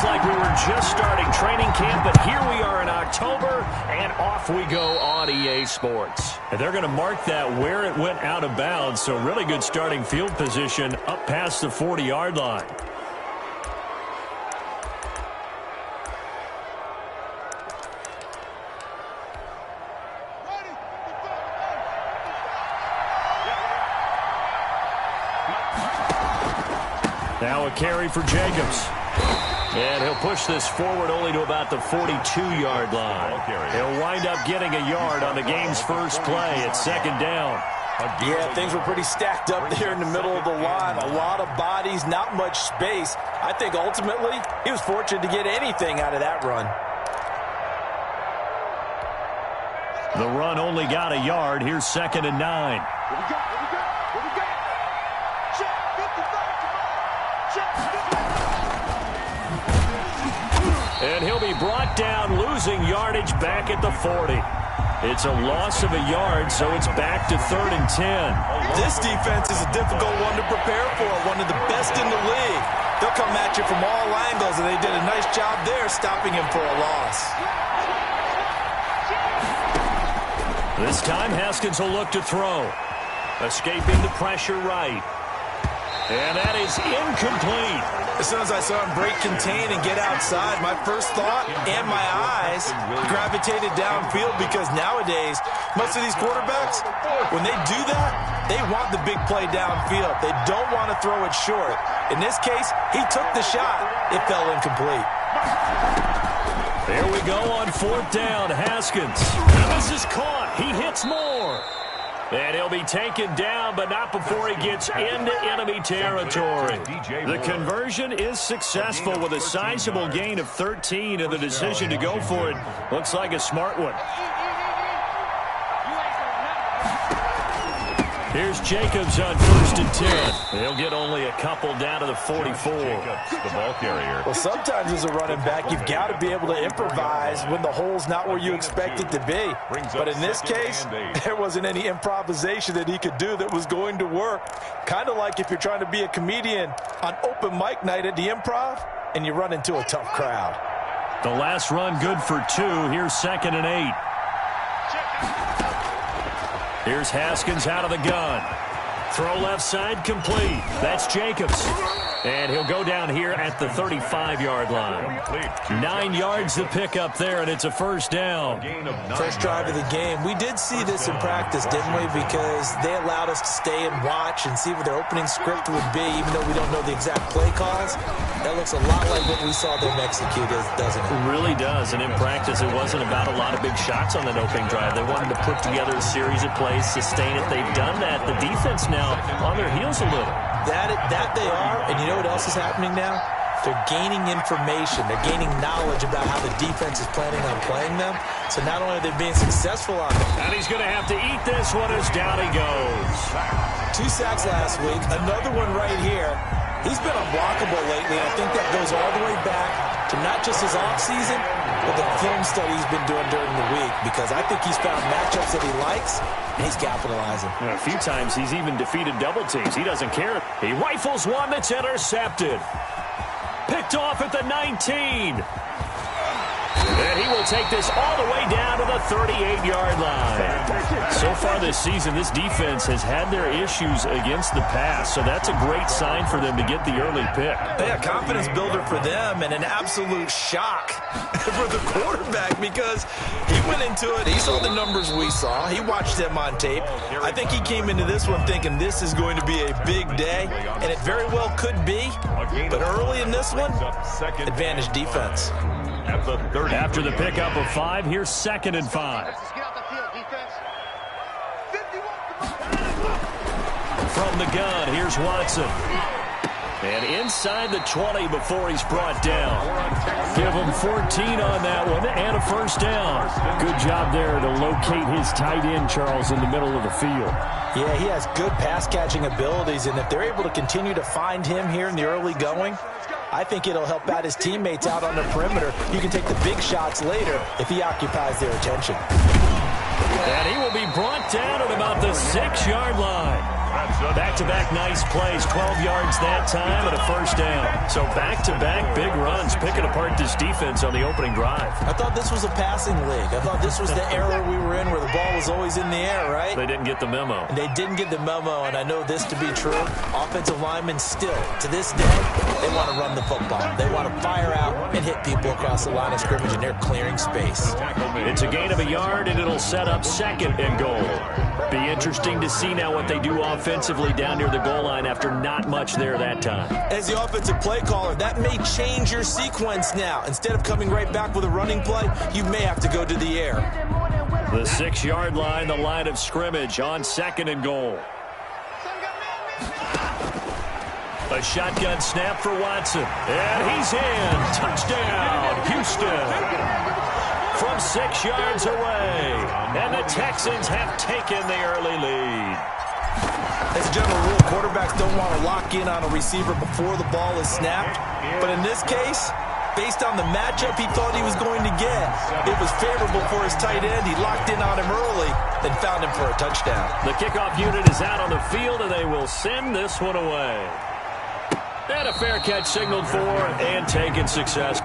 like we were just starting training camp, but here we are in October, and off we go on EA Sports. And they're going to mark that where it went out of bounds, so really good starting field position up past the 40-yard line. Now a carry for Jacobs. And he'll push this forward only to about the 42-yard line. He'll wind up getting a yard on the game's first play at second down. Yeah, things were pretty stacked up there in the middle of the line. A lot of bodies, not much space. I think ultimately he was fortunate to get anything out of that run. The run only got a yard. Here's 2nd and 9. And he'll be brought down, losing yardage back at the 40. It's a loss of a yard, so it's back to 3rd and 10. This defense is a difficult one to prepare for, one of the best in the league. They'll come at you from all angles, and they did a nice job there stopping him for a loss. This time, Haskins will look to throw. Escaping the pressure right. And that is incomplete. As soon as I saw him break contain and get outside, my first thought and my eyes gravitated downfield, because nowadays, most of these quarterbacks, when they do that, they want the big play downfield. They don't want to throw it short. In this case, he took the shot. It fell incomplete. There we go on 4th down. Haskins. And this is caught. He hits more. And he'll be taken down, but not before he gets into enemy territory. The conversion is successful with a sizable gain of 13, and the decision to go for it looks like a smart one. Here's Jacobs on 1st and 10. He'll get only a couple down to the 44. The ball carrier. Well, sometimes as a running back, you've got to be able to improvise when the hole's not where you expect it to be. But in this case, there wasn't any improvisation that he could do that was going to work. Kind of like if you're trying to be a comedian on open mic night at the Improv and you run into a tough crowd. The last run good for 2. Here's 2nd and 8. Here's Haskins out of the gun. Throw left side complete. That's Jacobs. And he'll go down here at the 35-yard line. 9 yards to pick up there, and it's a first down. First drive of the game. We did see this in practice, didn't we? Because they allowed us to stay and watch and see what their opening script would be, even though we don't know the exact play calls. That looks a lot like what we saw them execute, doesn't it? It really does. And in practice, it wasn't about a lot of big shots on that opening drive. They wanted to put together a series of plays, sustain it. They've done that. The defense now on their heels a little. That they are, and you know what else is happening now? They're gaining information. They're gaining knowledge about how the defense is planning on playing them. So not only are they being successful on it. And he's going to have to eat this one as down he goes. 2 sacks last week. Another one right here. He's been unblockable lately, and I think that goes all the way back to not just his offseason, but the film study he's been doing during the week, because I think he's found matchups that he likes, and he's capitalizing. A few times he's even defeated double teams. He doesn't care. He rifles one that's intercepted. Picked off at the 19. And he will take this all the way down to the 38-yard line. So far this season, this defense has had their issues against the pass, so that's a great sign for them to get the early pick. Yeah, confidence builder for them, and an absolute shock for the quarterback, because he went into it, he saw the numbers we saw, he watched them on tape. I think he came into this one thinking this is going to be a big day, and it very well could be, but early in this one, advantage defense. After the pickup of 5, here's 2nd and 5. From the gun, here's Watson. And inside the 20 before he's brought down. Give him 14 on that one and a first down. Good job there to locate his tight end, Charles, in the middle of the field. Yeah, he has good pass-catching abilities, and if they're able to continue to find him here in the early going, I think it'll help out his teammates out on the perimeter. You can take the big shots later if he occupies their attention. And he will be brought down at about the 6-yard line. Back-to-back nice plays, 12 yards that time and a first down. So back-to-back big runs, picking apart this defense on the opening drive. I thought this was a passing league. I thought this was the era we were in where the ball was always in the air, right? They didn't get the memo. And they didn't get the memo, and I know this to be true. Offensive linemen still, to this day, they want to run the football. They want to fire out and hit people across the line of scrimmage, and they're clearing space. It's a gain of a yard, and it'll set up second and goal. Be interesting to see now what they do offensively down near the goal line after not much there that time. As the offensive play caller, that may change your sequence now. Instead of coming right back with a running play, you may have to go to the air. The 6-yard line, the line of scrimmage on second and goal. A shotgun snap for Watson. And he's in. Touchdown, Houston. From 6 yards away. And the Texans have taken the early lead. As a general rule, quarterbacks don't want to lock in on a receiver before the ball is snapped. But in this case, based on the matchup he thought he was going to get, it was favorable for his tight end. He locked in on him early, then found him for a touchdown. The kickoff unit is out on the field, and they will send this one away. And a fair catch signaled for and taken success.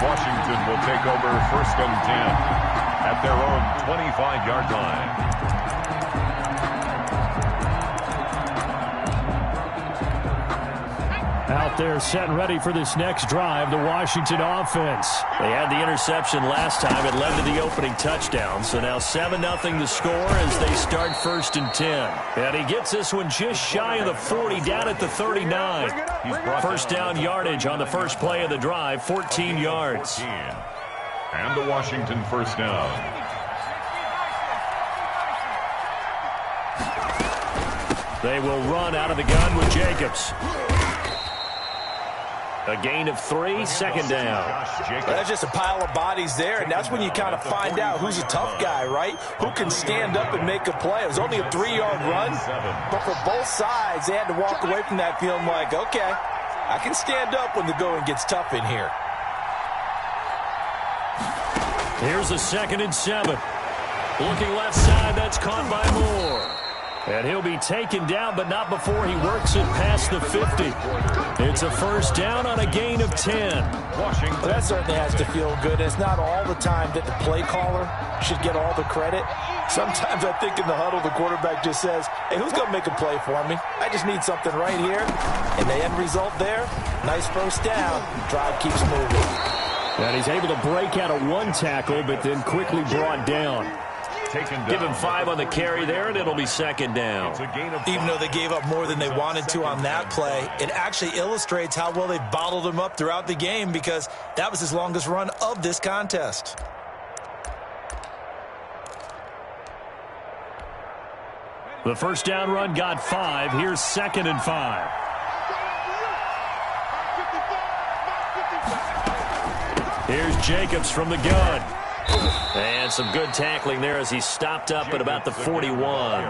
Washington will take over 1st and 10 at their own 25-yard line. Out there set and ready for this next drive, the Washington offense. They had the interception last time. It led to the opening touchdown. So now 7-0 the score as they start 1st and 10. And he gets this one just shy of the 40, down at the 39. First down yardage on the first play of the drive, 14 yards. And the Washington first down. They will run out of the gun with Jacobs. A gain of 3, second down. That's just a pile of bodies there, and that's when you kind of find out who's a tough guy, right? Who can stand up and make a play. It was only a 3-yard run, but for both sides, they had to walk away from that feeling like, okay, I can stand up when the going gets tough in here. Here's a 2nd and 7. Looking left side, that's caught by Moore. And he'll be taken down, but not before he works it past the 50. It's a first down on a gain of 10. Washington. That certainly has to feel good. It's not all the time that the play caller should get all the credit. Sometimes I think in the huddle, the quarterback just says, hey, who's going to make a play for me? I just need something right here. And the end result there, nice first down. Drive keeps moving. And he's able to break out of one tackle, but then quickly brought down. Give him 5 on the carry there, and it'll be second down. Even though they gave up more than they wanted to on that play, it actually illustrates how well they bottled him up throughout the game because that was his longest run of this contest. The first down run got 5. Here's 2nd and 5. Here's Jacobs from the gun. And some good tackling there as he stopped up at about the 41.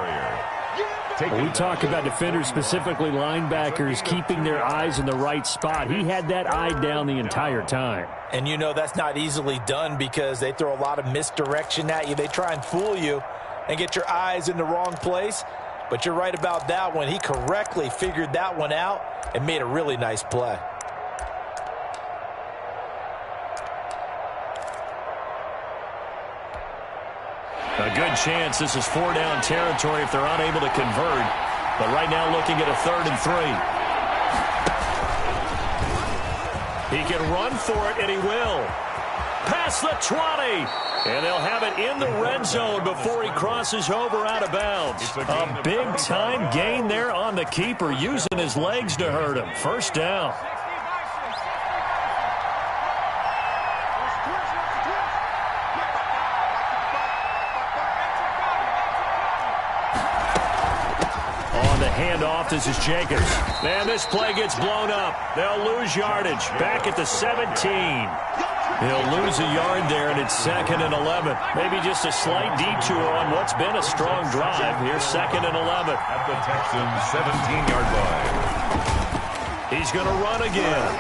When we talk about defenders, specifically linebackers, keeping their eyes in the right spot, he had that eye down the entire time. And you know that's not easily done because they throw a lot of misdirection at you. They try and fool you and get your eyes in the wrong place. But you're right about that one. He correctly figured that one out and made a really nice play. A good chance this is 4-down territory if they're unable to convert. But right now looking at a 3rd and 3. He can run for it, and he will. Past the 20. And they'll have it in the red zone before he crosses over out of bounds. A big-time gain there on the keeper, using his legs to hurt him. First down. Handoff, this is Jacobs. And this play gets blown up. They'll lose yardage. Back at the 17. He'll lose a yard there, and it's 2nd and 11. Maybe just a slight detour on what's been a strong drive. Here's 2nd and 11. At the Texans' 17-yard line. He's going to run again.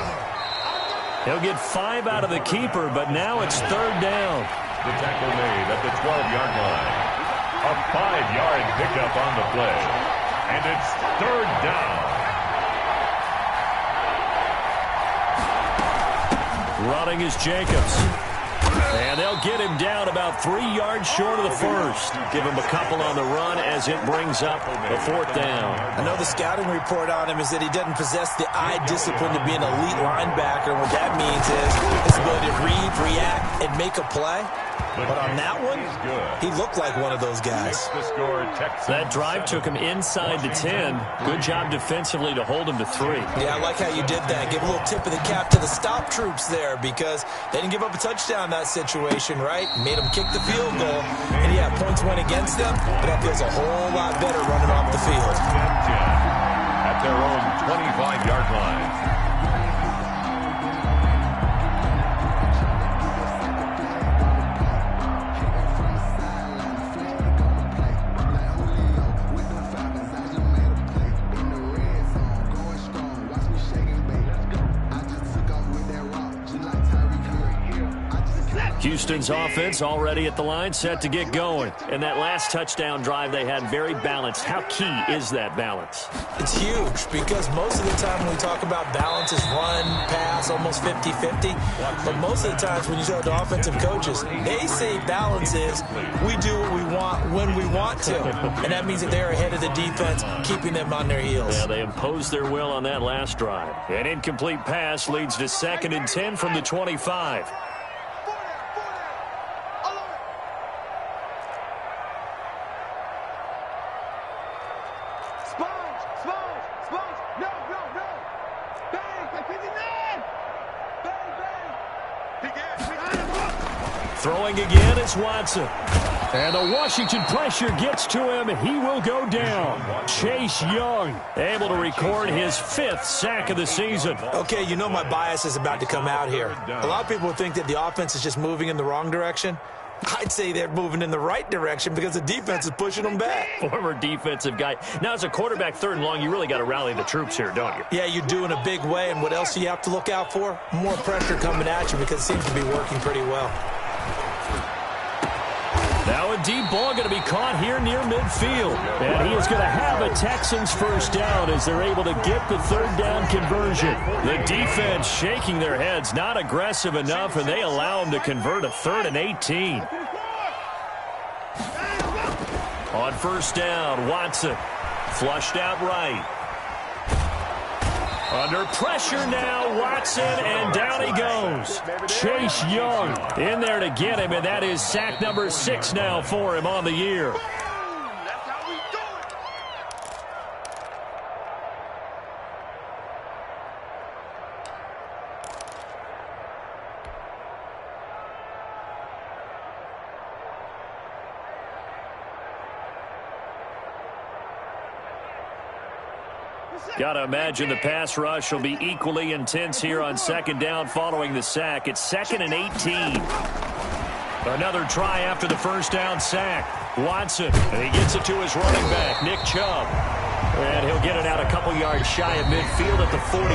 He'll get 5 out of the keeper, but now it's 3rd down. The tackle made at the 12-yard line. A 5-yard pickup on the play. And it's 3rd down. Running is Jacobs. And they'll get him down about 3 yards short of the first. Give him a couple on the run as it brings up the 4th down. I know the scouting report on him is that he doesn't possess the eye discipline to be an elite linebacker. And what that means is his ability to read, react, and make a play. But on that one, he looked like one of those guys. That drive took him inside the 10. Good job defensively to hold him to 3. Yeah, I like how you did that. Give a little tip of the cap to the stop troops there because they didn't give up a touchdown in that situation, right? Made them kick the field goal. And, yeah, points went against them, but that feels a whole lot better running off the field. At their own 25-yard line. Houston's offense already at the line, set to get going. And that last touchdown drive they had very balanced. How key is that balance? It's huge because most of the time when we talk about balance is run, pass, almost 50-50. But most of the times when you talk to offensive coaches, they say balance is we do what we want when we want to. And that means that they're ahead of the defense, keeping them on their heels. Yeah, they imposed their will on that last drive. An incomplete pass leads to 2nd and 10 from the 25. Throwing again, it's Watson. And the Washington pressure gets to him. He will go down. Chase Young able to record his 5th sack of the season. Okay, you know my bias is about to come out here. A lot of people think that the offense is just moving in the wrong direction. I'd say they're moving in the right direction because the defense is pushing them back. Former defensive guy. Now, as a quarterback 3rd and long, you really got to rally the troops here, don't you? Yeah, you do in a big way. And what else do you have to look out for? More pressure coming at you because it seems to be working pretty well. Now a deep ball going to be caught here near midfield. And he is going to have a Texans 1st down as they're able to get the 3rd down conversion. The defense shaking their heads, not aggressive enough, and they allow him to convert a 3rd and 18. On 1st down, Watson flushed out right. Under pressure now, Watson, and down he goes. Chase Young in there to get him, and that is sack number 6 now for him on the year. Got to imagine the pass rush will be equally intense here on 2nd down following the sack. It's 2nd and 18. Another try after the 1st down sack. Watson, and he gets it to his running back, Nick Chubb. And he'll get it out a couple yards shy of midfield at the 48.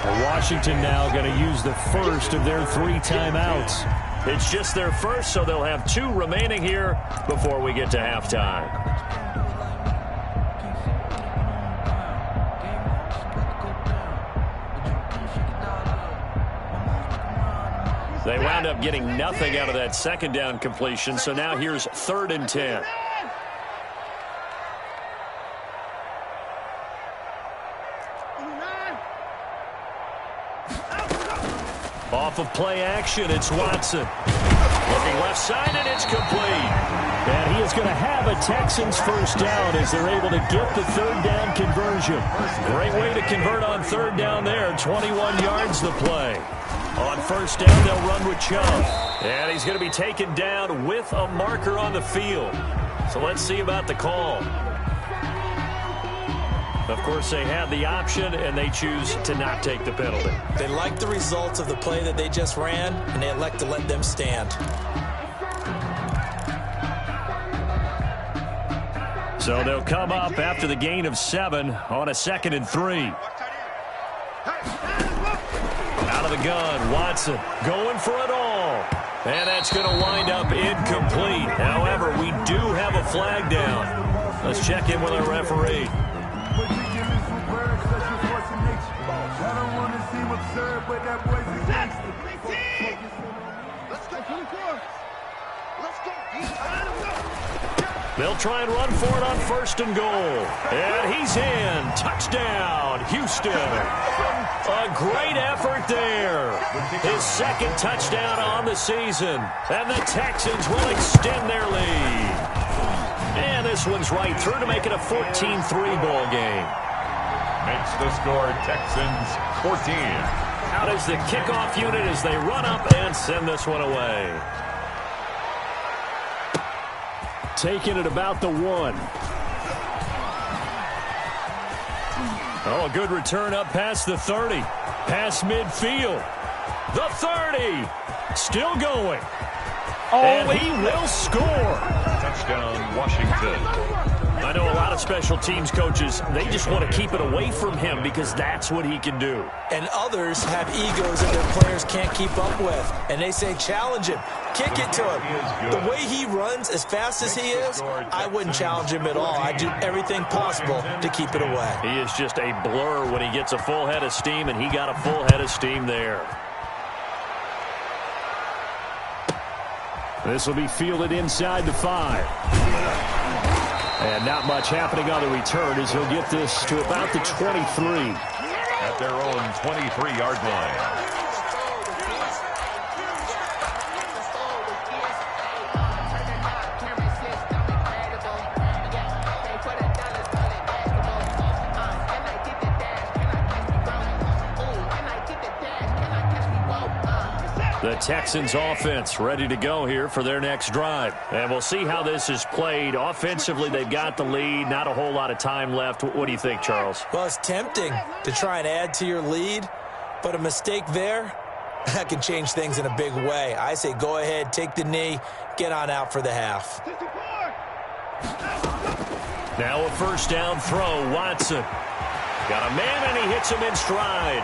Well, Washington now going to use the first of their 3 timeouts. It's just their first, so they'll have 2 remaining here before we get to halftime. They wound up getting nothing out of that 2nd down completion, so now here's 3rd and 10. Off of play action, it's Watson. Looking left side, and it's complete. And he is going to have a Texans 1st down as they're able to get the 3rd down conversion. Great way to convert on 3rd down there. 21 yards the play. On 1st down, they'll run with Chubb. And he's going to be taken down with a marker on the field. So let's see about the call. Of course, they had the option, and they choose to not take the penalty. They like the results of the play that they just ran, and they elect to let them stand. So they'll come up after the gain of 7 on a 2nd and 3. Out of the gun, Watson going for it all. And that's going to wind up incomplete. However, we do have a flag down. Let's check in with our referee. They'll try and run for it on 1st and goal. And he's in. Touchdown, Houston. A great effort there. His 2nd touchdown on the season. And the Texans will extend their lead. And this one's right through to make it a 14-3 ball game. Makes the score Texans 14. Out is the kickoff unit as they run up and send this one away. Taking it about the 1. Oh, a good return up past the 30. Past midfield. The 30. Still going. Oh, and he will score. Touchdown, Washington. I know a lot of special teams coaches, they just want to keep it away from him because that's what he can do. And others have egos that their players can't keep up with. And they say, challenge him. Kick it to him. The way he runs as fast as he is, I wouldn't challenge him at all. I'd do everything possible to keep it away. He is just a blur when he gets a full head of steam, and he got a full head of steam there. This will be fielded inside the 5. And not much happening on the return as he'll get this to about the 23. At their own 23-yard line. The Texans offense ready to go here for their next drive. And we'll see how this is played. Offensively, they've got the lead. Not a whole lot of time left. What do you think, Charles? Well, it's tempting to try and add to your lead, but a mistake there, that can change things in a big way. I say go ahead, take the knee, get on out for the half. Now a 1st down throw, Watson. Got a man, and he hits him in stride.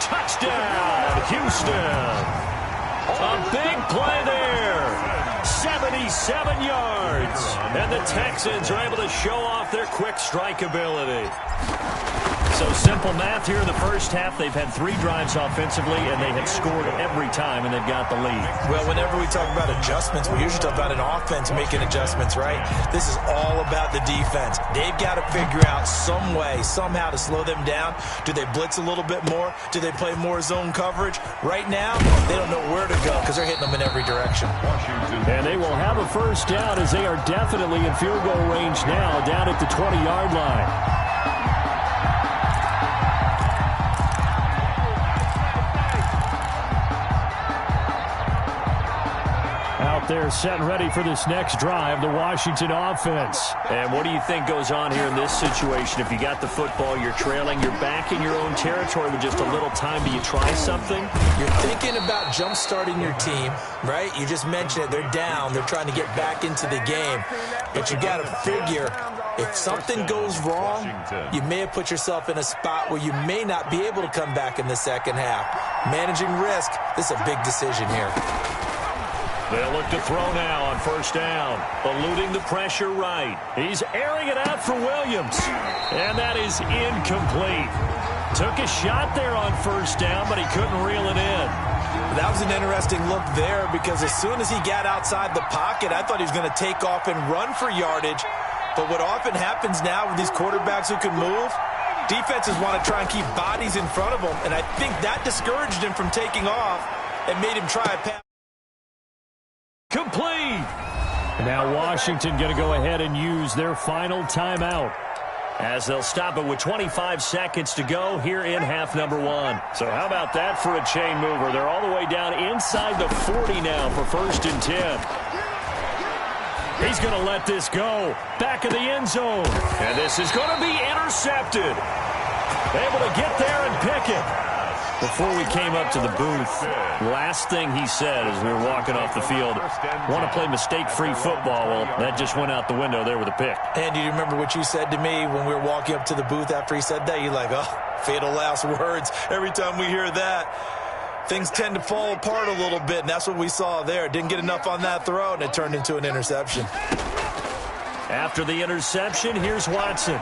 Touchdown, Houston. A big play there. 77 yards. And the Texans are able to show off their quick strike ability. So simple math here in the first half. They've had 3 drives offensively, and they have scored every time, and they've got the lead. Well, whenever we talk about adjustments, we usually talk about an offense making adjustments, right? This is all about the defense. They've got to figure out some way, somehow to slow them down. Do they blitz a little bit more? Do they play more zone coverage? Right now, they don't know where to go because they're hitting them in every direction. And they will have a 1st down as they are definitely in field goal range now, down at the 20-yard line. They're set and ready for this next drive, the Washington offense. And what do you think goes on here in this situation? If you got the football, you're trailing, you're back in your own territory with just a little time. Do you try something? You're thinking about jump-starting your team, right? You just mentioned it. They're down. They're trying to get back into the game. But you got to figure, if something goes wrong, you may have put yourself in a spot where you may not be able to come back in the second half. Managing risk, this is a big decision here. They'll look to throw now on 1st down. Eluding the pressure right. He's airing it out for Williams. And that is incomplete. Took a shot there on 1st down, but he couldn't reel it in. That was an interesting look there because as soon as he got outside the pocket, I thought he was going to take off and run for yardage. But what often happens now with these quarterbacks who can move, defenses want to try and keep bodies in front of them. And I think that discouraged him from taking off and made him try a pass. Complete. And now Washington going to go ahead and use their final timeout as they'll stop it with 25 seconds to go here in half number 1. So how about that for a chain mover? They're all the way down inside the 40 now for 1st and 10. He's going to let this go. Back of the end zone. And this is going to be intercepted. Able to get there and pick it. Before we came up to the booth, last thing he said as we were walking off the field, want to play mistake-free football. Well, that just went out the window there with a pick. And do you remember what you said to me when we were walking up to the booth after he said that? You're like, oh, fatal last words. Every time we hear that, things tend to fall apart a little bit, and that's what we saw there. Didn't get enough on that throw, and it turned into an interception. After the interception, here's Watson.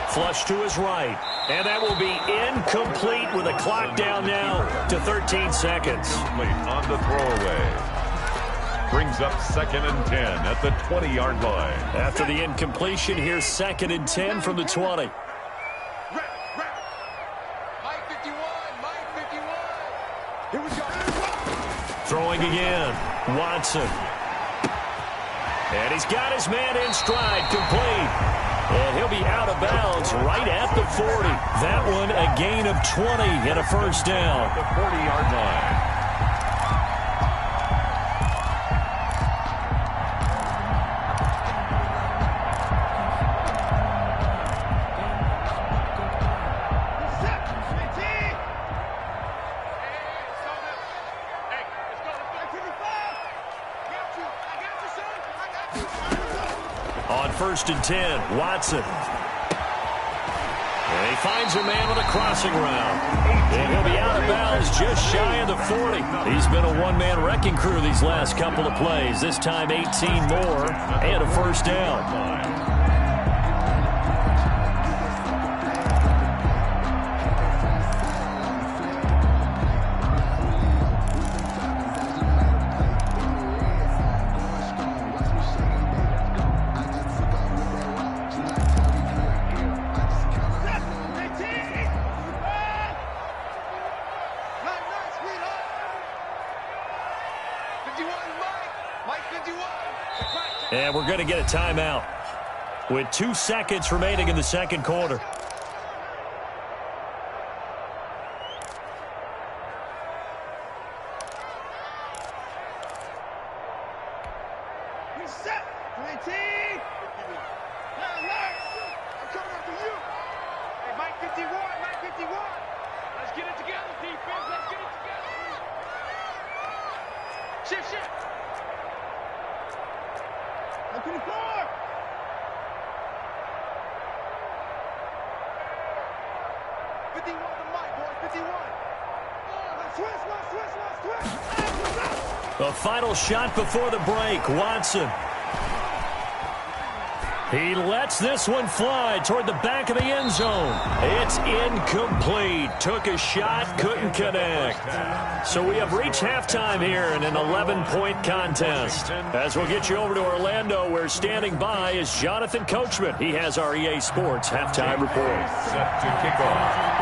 Flush to his right. And that will be incomplete with a clock down now to 13 seconds. On the throwaway. Brings up 2nd and 10 at the 20-yard line. After the incompletion, here's 2nd and 10 from the 20. Throwing again. Watson. And he's got his man in stride, complete. And he'll be out of bounds right at the 40. That one a gain of 20 and a first down. The 40-yard line. On 1st and 10, Watson. And he finds a man on a crossing route. And he'll be out of bounds just shy of the 40. He's been a one-man wrecking crew these last couple of plays. This time 18 more and a first down. And we're going to get a timeout with 2 seconds remaining in the second quarter. Reset! 19! I'm coming up to you! Hey, Mike 51, Mike 51! Let's get it together, defense! Let's get it together! Shift! Mike 54! The final shot before the break, Watson. He lets this one fly toward the back of the end zone. It's incomplete. Took a shot, couldn't connect. So we have reached halftime here in an 11-point contest. As we'll get you over to Orlando, where standing by is Jonathan Coachman. He has our EA Sports halftime report. Set to kick off.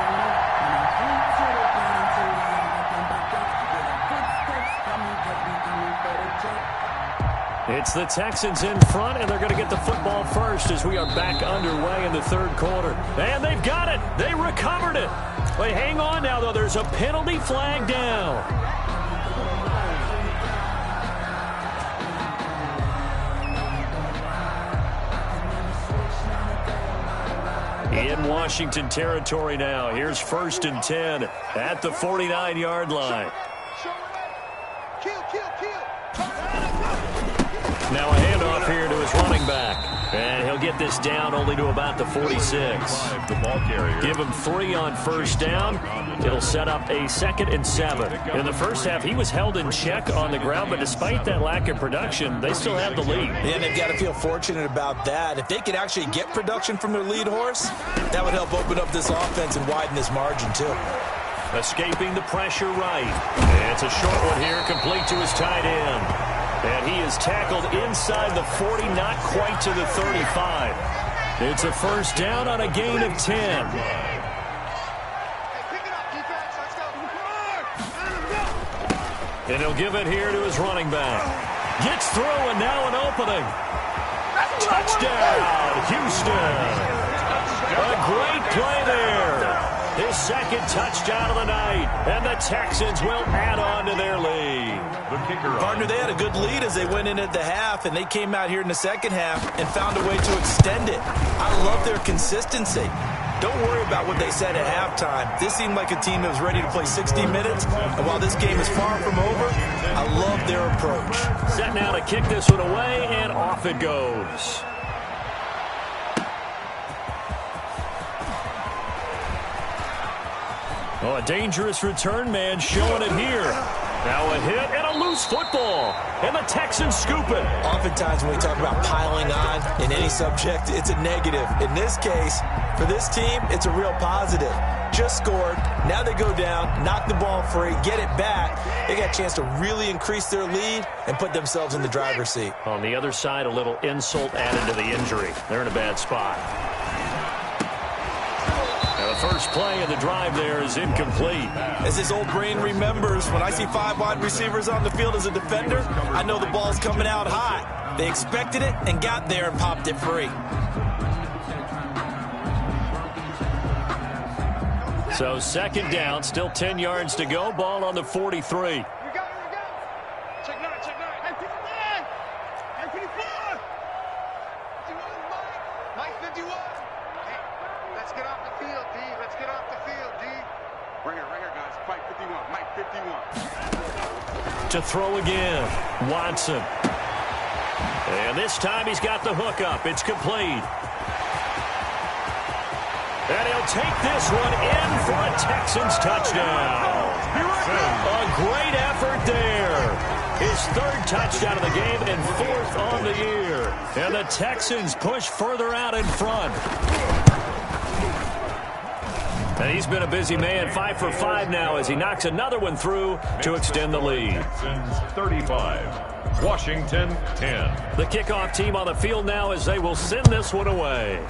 It's the Texans in front, and they're going to get the football first as we are back underway in the third quarter. And they've got it. They recovered it. They hang on now, though. There's a penalty flag down. In Washington territory now. Here's 1st and 10 at the 49-yard line. Now a handoff here to his running back. And he'll get this down only to about the 46. Give him 3 on first down. It'll set up a 2nd and 7. In the first half, he was held in check on the ground, but despite that lack of production, they still have the lead. And they've got to feel fortunate about that. If they could actually get production from their lead horse, that would help open up this offense and widen this margin, too. Escaping the pressure right. And it's a short one here, complete to his tight end. And he is tackled inside the 40, not quite to the 35. It's a first down on a gain of 10. And he'll give it here to his running back. Gets through, and now an opening. Touchdown, Houston. A great play there. the second touchdown of the night, and the Texans will add on to their lead. Partner, they had a good lead as they went in at the half, and they came out here in the second half and found a way to extend it. I love their consistency. Don't worry about what they said at halftime. This seemed like a team that was ready to play 60 minutes, and while this game is far from over, I love their approach. Set now to kick this one away, and off it goes. Oh, a dangerous return man showing it here. Now a hit and a loose football. And the Texans scoop it. Oftentimes when we talk about piling on in any subject, it's a negative. In this case, for this team, it's a real positive. Just scored. Now they go down, knock the ball free, get it back. They got a chance to really increase their lead and put themselves in the driver's seat. On the other side, a little insult added to the injury. They're in a bad spot. The first play of the drive there is incomplete. As this old brain remembers, when I see 5 wide receivers on the field as a defender, I know the ball's coming out hot. They expected it and got there and popped it free. So second down, still 10 yards to go. Ball on the 43. You got it. Check 9, check 9. Hey, 59. Hey, 54. 51, Mike 51. Hey, let's get off the field, D. Let's get off the field, D. Right here, guys. Mike 51. Mike 51. To throw again, Watson. And this time he's got the hook up. It's complete. And he'll take this one in for a Texans touchdown. A great effort there. His third touchdown of the game and fourth on the year. And the Texans push further out in front. And he's been a busy man, 5 for 5 now as he knocks another one through to extend the lead. Texans 35, Washington 10. The kickoff team on the field now as they will send this one away.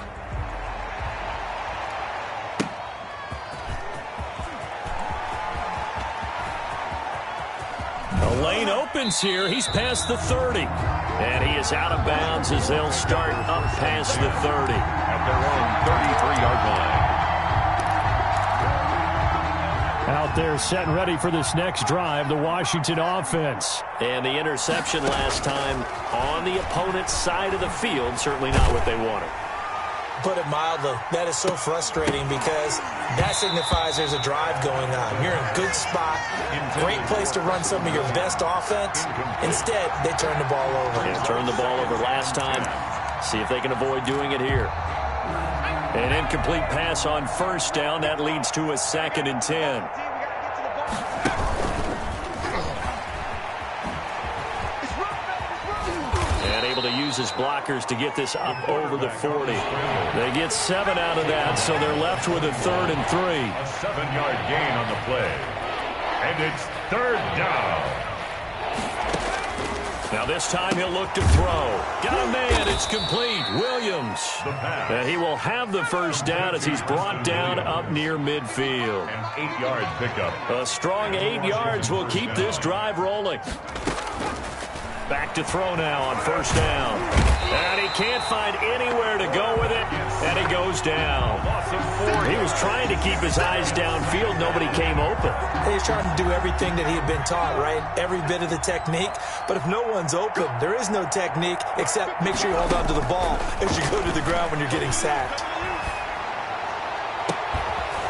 The lane opens here. He's past the 30. And he is out of bounds as they'll start up past the 30. At their own 33-yard line. Out there set and ready for this next drive, the Washington offense. And the interception last time on the opponent's side of the field, certainly not what they wanted. Put it mildly, that is so frustrating because that signifies there's a drive going on. You're in a good spot, great place to run some of your best offense. Instead, they turn the ball over. Yeah, turned the ball over last time. See if they can avoid doing it here. An incomplete pass on first down. That leads to a 2nd and 10. And able to use his blockers to get this up over the 40. They get 7 out of that, so they're left with a 3rd and 3. A 7-yard gain on the play. And it's 3rd down. Now this time he'll look to throw. Got a man. It's complete. Williams. And he will have the first down as he's brought down up near midfield. An 8-yard pickup. A strong 8 yards will keep this drive rolling. Back to throw now on first down. And he can't find anywhere to go with it. And he goes down. He was trying to keep his eyes downfield. Nobody came open. He's trying to do everything that he had been taught, right? Every bit of the technique. But if no one's open, there is no technique except make sure you hold on to the ball as you go to the ground when you're getting sacked.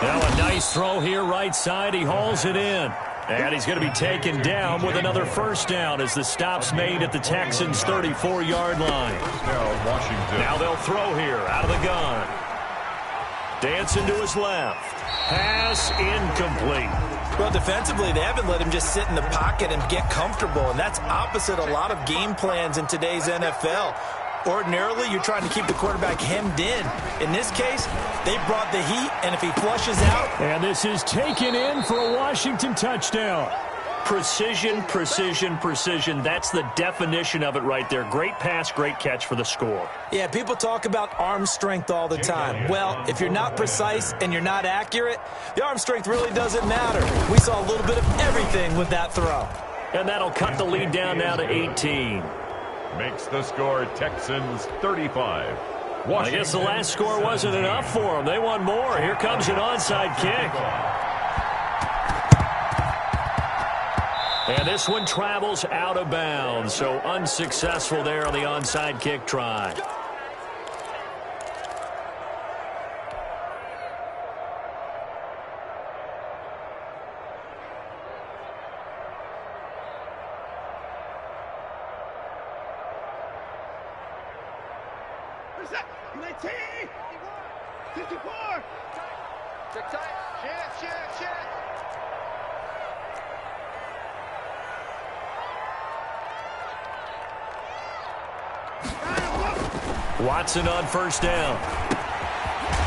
Now a nice throw here right side. He hauls it in. And he's going to be taken down with another first down as the stop's made at the Texans' 34-yard line. Now they'll throw here out of the gun. Dancing to his left. Pass incomplete. Well, defensively, they haven't let him just sit in the pocket and get comfortable, and that's opposite a lot of game plans in today's NFL. Ordinarily, you're trying to keep the quarterback hemmed in. In this case, they brought the heat, and if he flushes out... And this is taken in for a Washington touchdown. Precision, precision, precision. That's the definition of it right there. Great pass, great catch for the score. Yeah, people talk about arm strength all the time. Well, if you're not precise and you're not accurate, the arm strength really doesn't matter. We saw a little bit of everything with that throw. And that'll cut the lead down now to 18. Makes the score Texans 35, I guess the last score wasn't enough for them. They want more. Here comes an onside kick. And this one travels out of bounds, so unsuccessful there on the onside kick try. Watson on first down.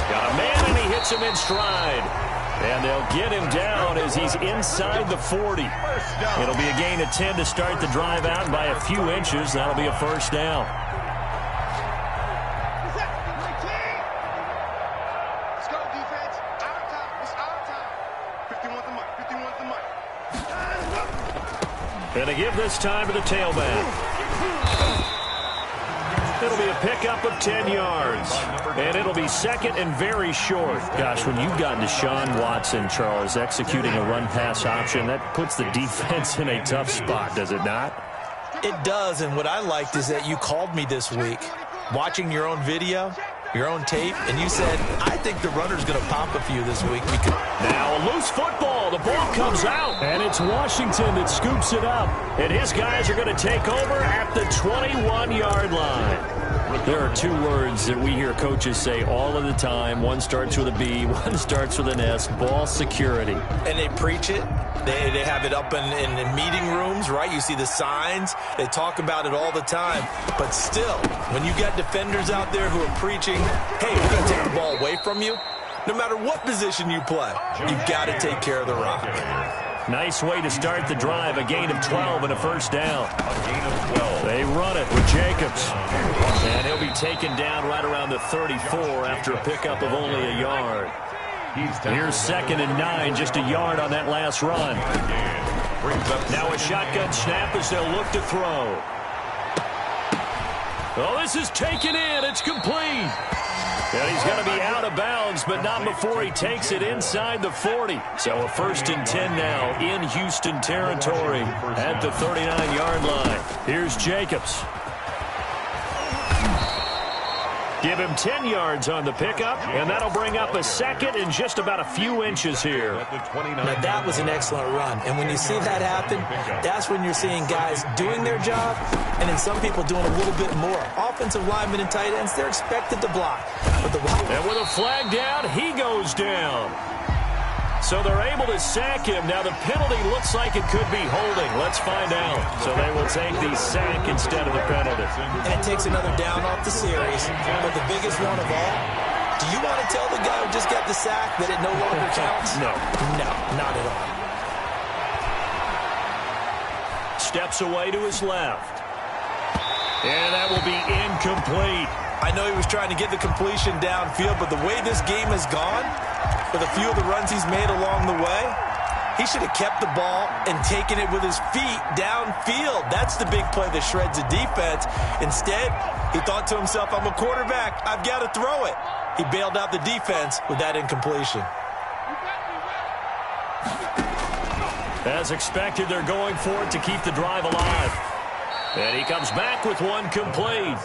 Got a man, and he hits him in stride. And they'll get him down as he's inside the 40. It'll be a gain of 10 to start the drive out by a few inches. That'll be a first down. Let's go, defense. Our time. It's our time. 51's the mic. 51's the mic. And they give this time to the tailback. It'll be a pickup of 10 yards. And it'll be second and very short. Gosh, when you've got Deshaun Watson, Charles, executing a run-pass option, that puts the defense in a tough spot, does it not? It does, and what I liked is that you called me this week, watching your own video, your own tape, and you said, I think the runner's going to pop a few this week. Now a loose football. The ball comes out, and it's Washington that scoops it up. And his guys are going to take over at the 21-yard line. There are two words that we hear coaches say all of the time. One starts with a B, one starts with an S, ball security. And they preach it. They have it up in meeting rooms, right? You see the signs. They talk about it all the time. But still, when you got defenders out there who are preaching, hey, we're going to take the ball away from you, no matter what position you play, you've got to take care of the rock. Nice way to start the drive. A gain of 12 and a first down. They run it with Jacobs. And he'll be taken down right around the 34 after a pickup of only a yard. Here's 2nd and 9, just a yard on that last run. Now a shotgun snap as they'll look to throw. Oh, this is taken in. It's complete. And he's going to be out of bounds, but not before he takes it inside the 40. So a 1st and 10 now in Houston territory at the 39-yard line. Here's Jacobs. Give him 10 yards on the pickup, and that'll bring up a second and just about a few inches here. Now, that was an excellent run. And when you see that happen, that's when you're seeing guys doing their job and then some people doing a little bit more. Offensive linemen and tight ends, they're expected to block. And with a flag down, he goes down. So they're able to sack him. Now the penalty looks like it could be holding. Let's find out. So they will take the sack instead of the penalty. And it takes another down off the series. But the biggest one of all, do you want to tell the guy who just got the sack that it no longer counts? No. No, not at all. Steps away to his left. And that will be incomplete. I know he was trying to get the completion downfield, but the way this game has gone, with a few of the runs he's made along the way, he should have kept the ball and taken it with his feet downfield. That's the big play that shreds the defense. Instead, he thought to himself, I'm a quarterback. I've got to throw it. He bailed out the defense with that incompletion. As expected, they're going for it to keep the drive alive. And he comes back with one complete.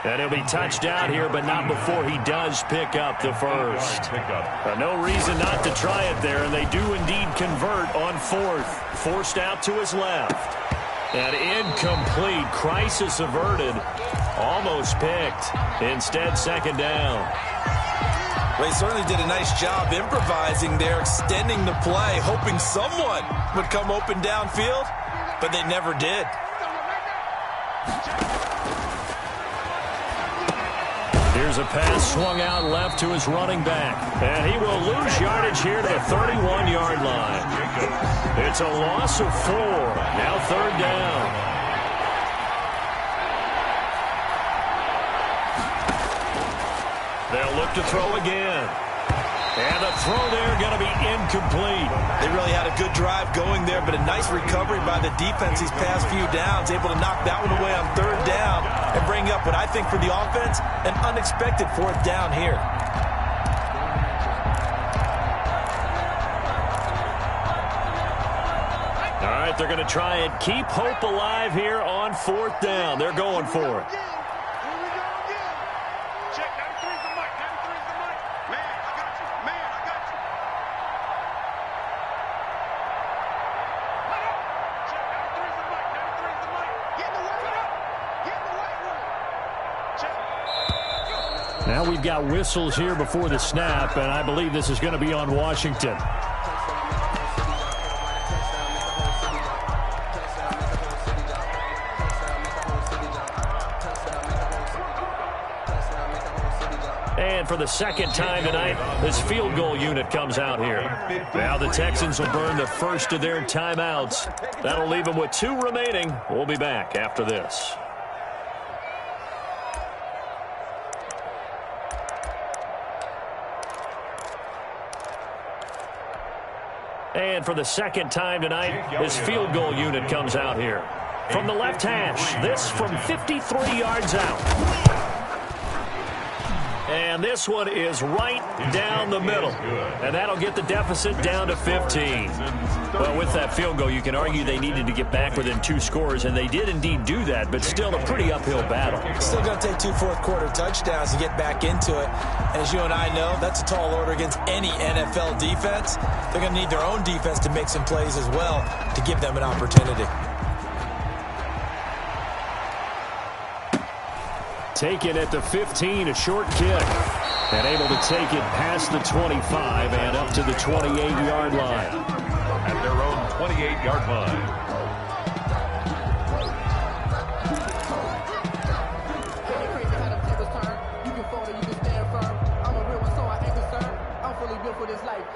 And he'll be touched out here, but not before he does pick up the first. No reason not to try it there, and they do indeed convert on 4th. Forced out to his left. And incomplete. Crisis averted. Almost picked. Instead, 2nd down. Well, he certainly did a nice job improvising there, extending the play, hoping someone would come open downfield, but they never did. Here's a pass swung out left to his running back. And he will lose yardage here to the 31-yard line. It's a loss of 4. Now 3rd down. They'll look to throw again. And the throw there going to be incomplete. They really had a good drive going there, but a nice recovery by the defense these past few downs, able to knock that one away on third down and bring up what I think for the offense, an unexpected fourth down here. All right, they're going to try and keep hope alive here on fourth down. They're going for it. Now we've got whistles here before the snap, and I believe this is going to be on Washington. And for the second time tonight, this field goal unit comes out here. Now the Texans will burn the first of their timeouts. That'll leave them with 2 remaining. We'll be back after this. And for the second time tonight, this field goal unit comes out here. From the left hash, this from 53 yards out. And this one is right down the middle. And that'll get the deficit down to 15. Well, with that field goal, you can argue they needed to get back within 2 scores, and they did indeed do that, but still a pretty uphill battle. Still going to take 2 fourth-quarter touchdowns to get back into it. And as you and I know, that's a tall order against any NFL defense. They're going to need their own defense to make some plays as well to give them an opportunity. Taken at the 15, a short kick. And able to take it past the 25 and up to the 28-yard line. At their own 28-yard line.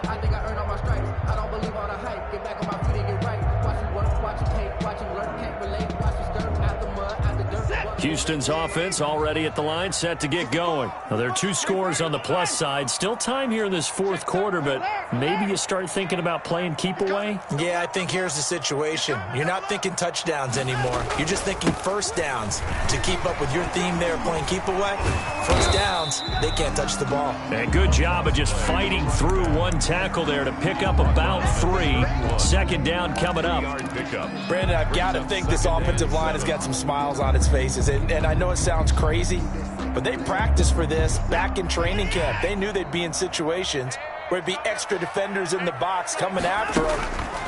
I think I earned all my stripes. I don't believe all the hype. Get back on my feet and get right. Watch me work, watch me take, watch me learn, can't relate. Watch me stir out the mud, out the dirt. Houston's offense already at the line, set to get going. Now, there are 2 scores on the plus side. Still time here in this fourth quarter, but maybe you start thinking about playing keep away? Yeah, I think here's the situation. You're not thinking touchdowns anymore. You're just thinking first downs. To keep up with your theme there, playing keep away, first downs, they can't touch the ball. And good job of just fighting through one tackle there to pick up about 3. Second down coming up. Brandon, I've got to think this offensive line has got some smiles on its faces. And I know it sounds crazy, but they practiced for this back in training camp. They knew they'd be in situations where it'd be extra defenders in the box coming after them,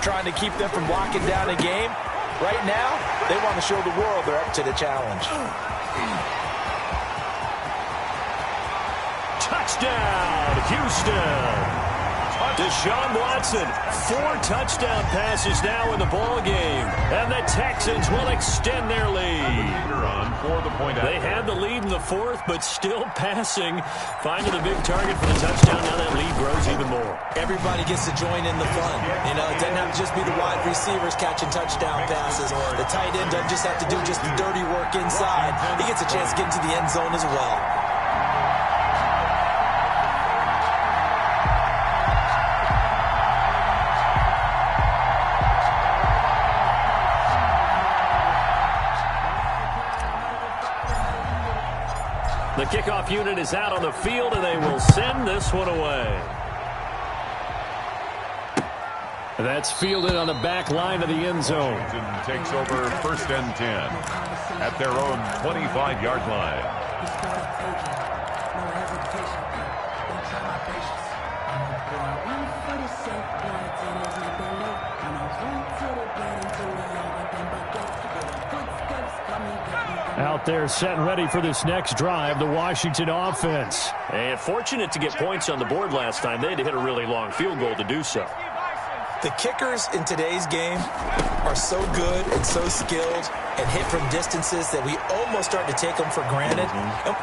trying to keep them from locking down a game. Right now, they want to show the world they're up to the challenge. Touchdown, Houston. Deshaun Watson, 4 touchdown passes now in the ball game, and the Texans will extend their lead. They had the lead in the fourth, but still passing, finding the big target for the touchdown. Now that lead grows even more. Everybody gets to join in the fun. You know, it doesn't have to just be the wide receivers catching touchdown passes. The tight end doesn't just have to do just the dirty work inside. He gets a chance to get into the end zone as well. The kickoff unit is out on the field, and they will send this one away. That's fielded on the back line of the end zone. Washington takes over first and 10 at their own 25-yard line. Out there set and ready for this next drive, the Washington offense. And fortunate to get points on the board last time. They had to hit a really long field goal to do so. The kickers in today's game are so good and so skilled and hit from distances that we almost start to take them for granted.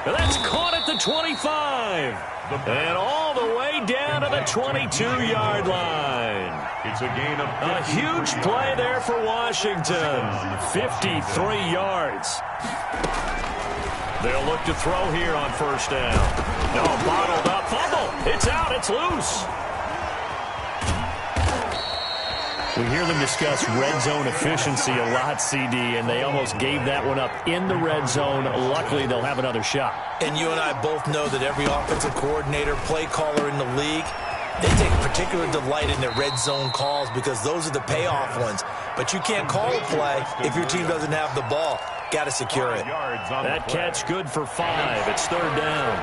And that's caught at the 25. And all the way down to the 22-yard line. It's a gain of a huge play there for Washington. 53 yards. They'll look to throw here on first down. No, bottled up. Fumble. It's out. It's loose. We hear them discuss red zone efficiency a lot, CD, and they almost gave that one up in the red zone. Luckily, they'll have another shot. And you and I both know that every offensive coordinator, play caller in the league, they take particular delight in their red zone calls because those are the payoff ones. But you can't call a play if your team doesn't have the ball. Got to secure it. That catch good for 5. It's third down.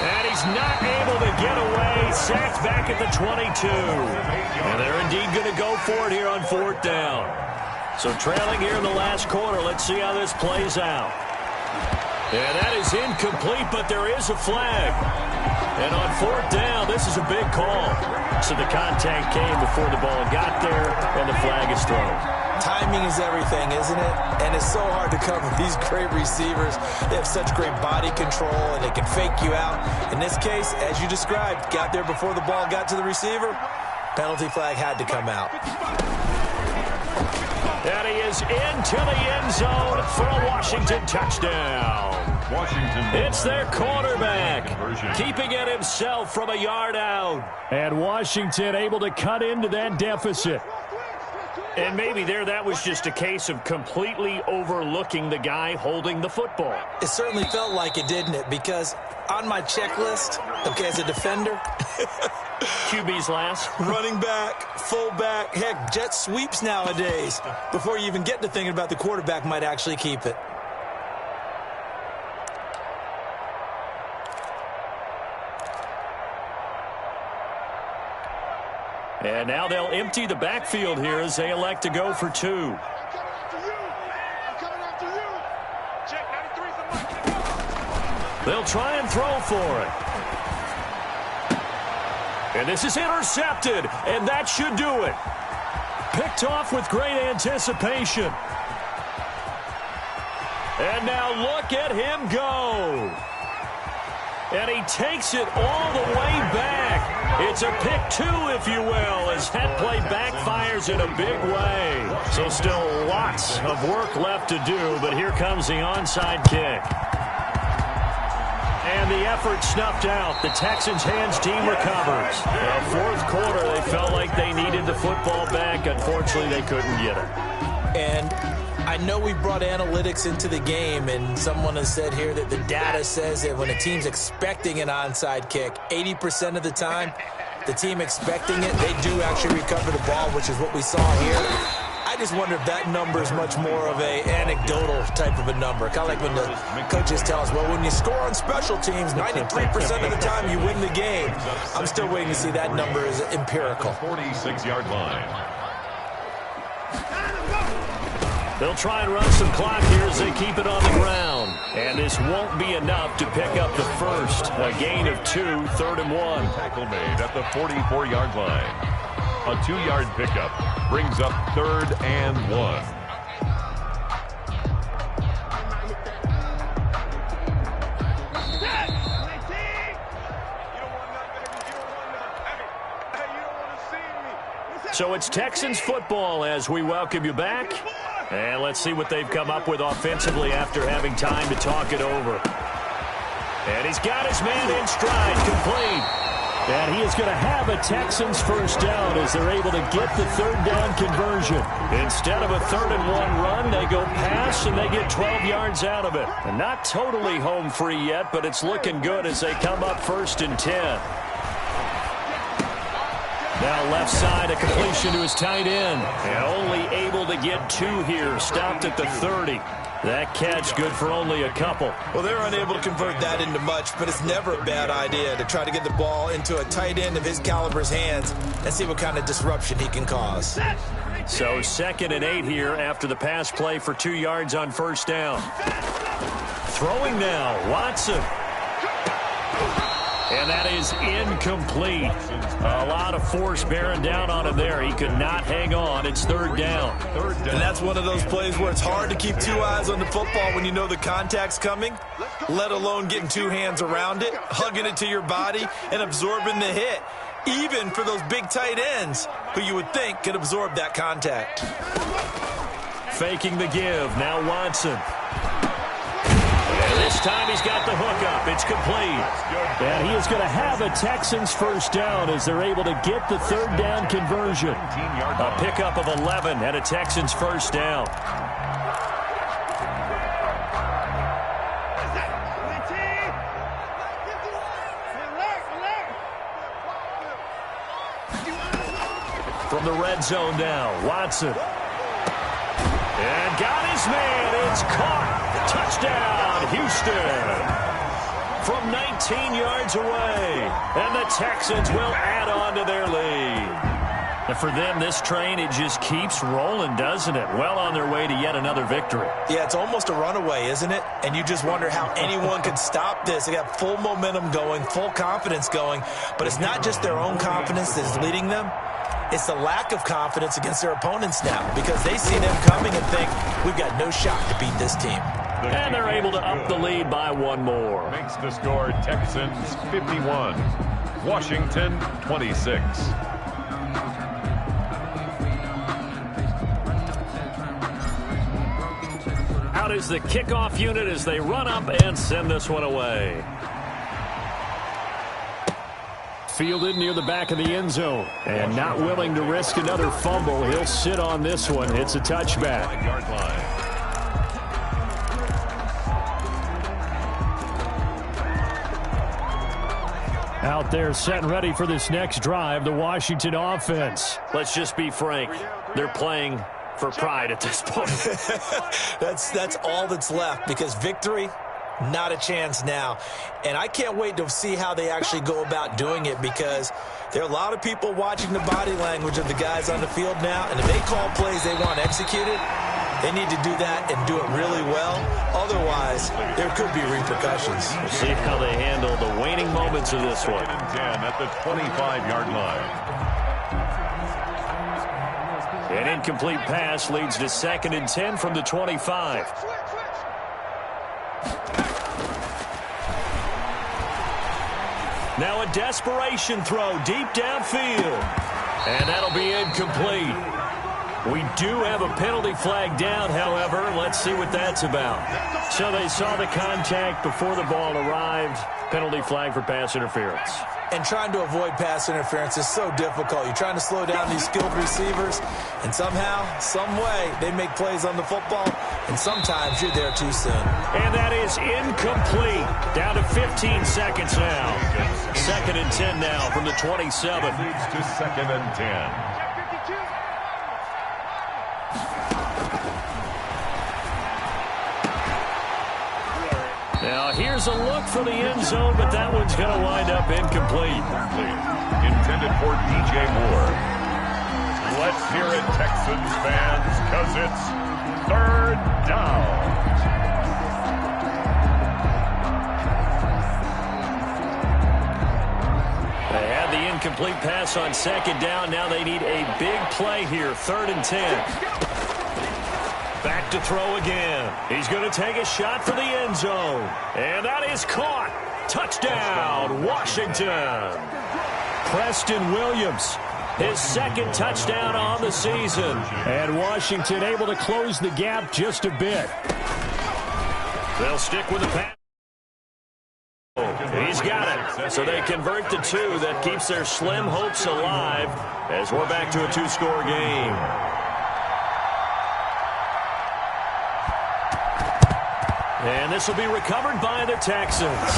And he's not able to get away. Sacked back at the 22. And they're indeed going to go for it here on fourth down. So trailing here in the last quarter. Let's see how this plays out. And that is incomplete, but there is a flag. And on fourth down, this is a big call. So the contact came before the ball got there, and the flag is thrown. Timing is everything, isn't it? And it's so hard to cover these great receivers. They have such great body control, and they can fake you out. In this case, as you described, got there before the ball got to the receiver. Penalty flag had to come out. And he is into the end zone for a Washington touchdown. It's their quarterback, keeping it himself from a yard out. And Washington able to cut into that deficit. And maybe that was just a case of completely overlooking the guy holding the football. It certainly felt like it, didn't it? Because on my checklist, okay, as a defender, QB's last. Running back, fullback, heck, jet sweeps nowadays. Before you even get to thinking about the quarterback might actually keep it. And now they'll empty the backfield here as they elect to go for 2. They'll try and throw for it. And this is intercepted, and that should do it. Picked off with great anticipation. And now look at him go. And he takes it all the way back. It's a pick 2, if you will, as that play backfires in a big way. So still lots of work left to do, but here comes the onside kick. And the effort snuffed out. The Texans' hands team recovers. Fourth quarter, they felt like they needed the football back. Unfortunately, they couldn't get it. And I know we brought analytics into the game, and someone has said here that the data says that when a team's expecting an onside kick, 80% of the time, the team expecting it, they do actually recover the ball, which is what we saw here. I just wonder if that number is much more of a anecdotal type of a number. Kind of like when the coaches tell us, well, when you score on special teams, 93% of the time you win the game. I'm still waiting to see that number is empirical. 46-yard line. They'll try and run some clock here as they keep it on the ground. And this won't be enough to pick up the first. A gain of 2, 3rd and 1. Tackle made at the 44-yard line. A 2-yard pickup brings up 3rd and 1. So it's Texans football as we welcome you back. And let's see what they've come up with offensively after having time to talk it over. And he's got his man in stride, complete. And he is going to have a Texans first down as they're able to get the 3rd down conversion. Instead of a 3rd and 1 run, they go pass and they get 12 yards out of it. And not totally home free yet, but it's looking good as they come up 1st and 10. Now left side, a completion to his tight end. And only able to get 2 here. Stopped at the 30. That catch good for only a couple. Well, they're unable to convert that into much, but it's never a bad idea to try to get the ball into a tight end of his caliber's hands and see what kind of disruption he can cause. So 2nd and 8 here after the pass play for 2 yards on 1st down. Throwing now, Watson. And that is incomplete. A lot of force bearing down on him there. He could not hang on. It's 3rd down. And that's one of those plays where it's hard to keep 2 eyes on the football when you know the contact's coming, let alone getting 2 hands around it, hugging it to your body, and absorbing the hit, even for those big tight ends who you would think could absorb that contact. Faking the give. Now Watson. And This time he's got the hookup. It's complete. And he is going to have a Texans first down as they're able to get the third down conversion. A pickup of 11 and a Texans first down. From the red zone now, Watson. And got his man. It's caught. Touchdown, Houston. From 19 yards away. And the Texans will add on to their lead. And for them, this train, it just keeps rolling, doesn't it? Well on their way to yet another victory. Yeah, it's almost a runaway, isn't it? And you just wonder how anyone could stop this. They got full momentum going, full confidence going. But it's not just their own confidence that's leading them. It's the lack of confidence against their opponents now because they see them coming and think, we've got no shot to beat this team. And they're able to up the lead by one more. Makes the score Texans 51, Washington 26. Out is the kickoff unit as they run up and send this one away. Fielded near the back of the end zone. And not willing to risk another fumble. He'll sit on this one. It's a touchback. 5-yard line. Out there set and ready for this next drive, the Washington offense. Let's just be frank. They're playing for pride at this point. That's all that's left because victory, not a chance now. And I can't wait to see how they actually go about doing it because there are a lot of people watching the body language of the guys on the field now. And if they call plays they want executed, they need to do that and do it really well. Otherwise, there could be repercussions. We'll see how they handle the waning moments of this one. 10 at the 25-yard line. An incomplete pass leads to 2nd and 10 from the 25. Now a desperation throw deep downfield. And that'll be incomplete. We do have a penalty flag down, however. Let's see what that's about. So they saw the contact before the ball arrived. Penalty flag for pass interference. And trying to avoid pass interference is so difficult. You're trying to slow down these skilled receivers, and somehow, some way, they make plays on the football, and sometimes you're there too soon. And that is incomplete. Down to 15 seconds now. 2nd and 10 now from the 27. Leads to 2nd and 10. Now here's a look for the end zone, but that one's going to wind up incomplete. Intended for DJ Moore. Let's hear it, Texans fans, because it's 3rd down. They had the incomplete pass on 2nd down. Now they need a big play here, 3rd and 10. Back to throw again. He's going to take a shot for the end zone. And that is caught. Touchdown, Washington. Preston Williams, his 2nd touchdown on the season. And Washington able to close the gap just a bit. They'll stick with the pass. He's got it. So they convert the 2. That keeps their slim hopes alive as we're back to a 2-score game. And this will be recovered by the Texans.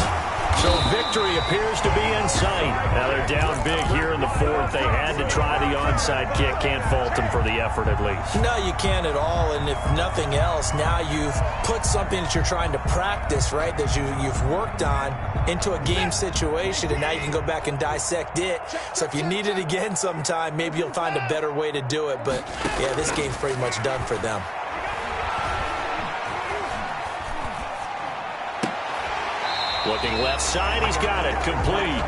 So victory appears to be in sight. Now they're down big here in the 4th. They had to try the onside kick. Can't fault them for the effort at least. No, you can't at all. And if nothing else, now you've put something that you're trying to practice, right, that you've worked on into a game situation, and now you can go back and dissect it. So if you need it again sometime, maybe you'll find a better way to do it. But, yeah, this game's pretty much done for them. Looking left side, he's got it, complete.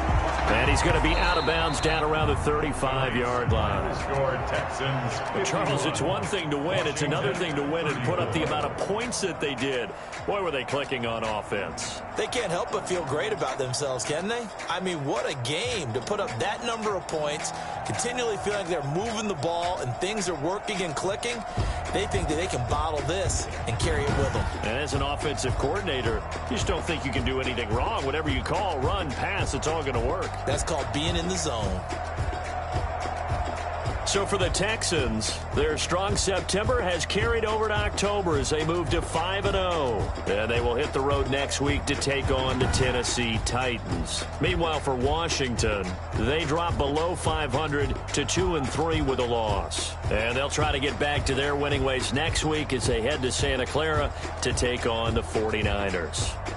And he's going to be out of bounds down around the 35-yard line. Scored Texans. But Charles, it's one thing to win. It's another thing to win and put up the amount of points that they did. Boy, were they clicking on offense. They can't help but feel great about themselves, can they? I mean, what a game to put up that number of points, continually feeling like they're moving the ball and things are working and clicking. They think that they can bottle this and carry it with them. And as an offensive coordinator, you just don't think you can do anything wrong. Whatever you call, run, pass, it's all going to work. That's called being in the zone. So for the Texans, their strong September has carried over to October as they move to 5-0. And they will hit the road next week to take on the Tennessee Titans. Meanwhile, for Washington, they drop below 500 to 2-3 with a loss. And they'll try to get back to their winning ways next week as they head to Santa Clara to take on the 49ers.